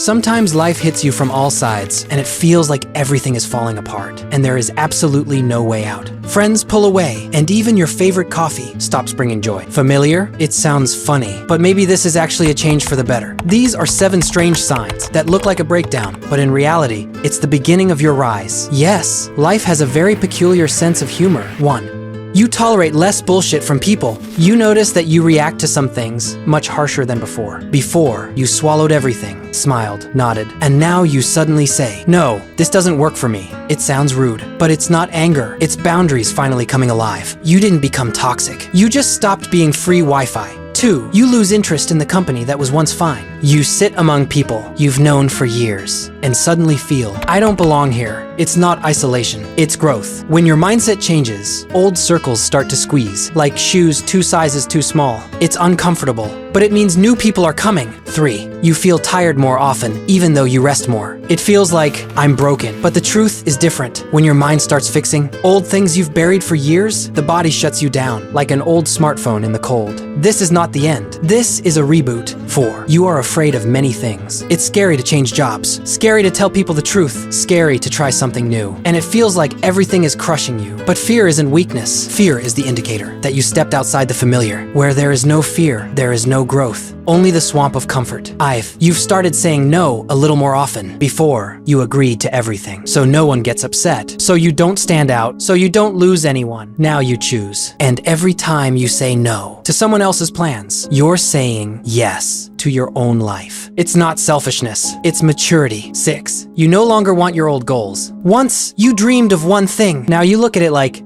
Sometimes life hits you from all sides, and it feels like everything is falling apart, and there is absolutely no way out. Friends pull away, and even your favorite coffee stops bringing joy. Familiar? It sounds funny, but maybe this is actually a change for the better. These are 7 strange signs that look like a breakdown, but in reality, it's the beginning of your rise. Yes, life has a very peculiar sense of humor. 1. You tolerate less bullshit from people. You notice that you react to some things much harsher than before. Before, you swallowed everything, smiled, nodded, and now you suddenly say, "No, this doesn't work for me." It sounds rude, but it's not anger. It's boundaries finally coming alive. You didn't become toxic. You just stopped being free Wi-Fi. 2. You lose interest in the company that was once fine. You sit among people you've known for years and suddenly feel, I don't belong here. It's not isolation, it's growth. When your mindset changes, old circles start to squeeze, like shoes 2 sizes too small. It's uncomfortable, but it means new people are coming. 3. You feel tired more often, even though you rest more. It feels like, I'm broken, but the truth is different. When your mind starts fixing old things you've buried for years, the body shuts you down, like an old smartphone in the cold. This is not the end. This is a reboot. 4. You are afraid of many things. It's scary to change jobs, scary to tell people the truth, scary to try something new. And it feels like everything is crushing you. But fear isn't weakness. Fear is the indicator that you stepped outside the familiar. Where there is no fear, there is no growth. Only the swamp of comfort. You've started saying no a little more often. Before, you agreed to everything, so no one gets upset, so you don't stand out, so you don't lose anyone. Now you choose. And every time you say no to someone else's plans, you're saying yes to your own life. It's not selfishness, it's maturity. 6. You no longer want your old goals. Once, you dreamed of one thing. Now you look at it like,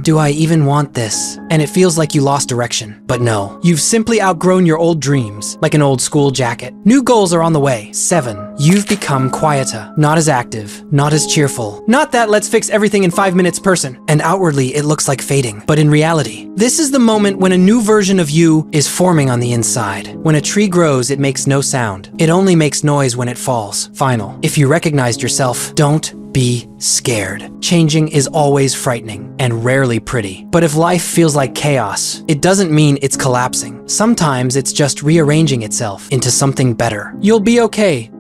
do I even want this? And it feels like you lost direction. But no, you've simply outgrown your old dreams, like an old school jacket. New goals are on the way. 7. You've become quieter, not as active, not as cheerful. Not that let's fix everything in 5 minutes person. And outwardly, it looks like fading. But in reality, this is the moment when a new version of you is forming on the inside. When a tree grows, it makes no sound. It only makes noise when it falls. Final. If you recognized yourself, don't be scared. Changing is always frightening and rarely pretty. But if life feels like chaos, it doesn't mean it's collapsing. Sometimes it's just rearranging itself into something better. You'll be okay.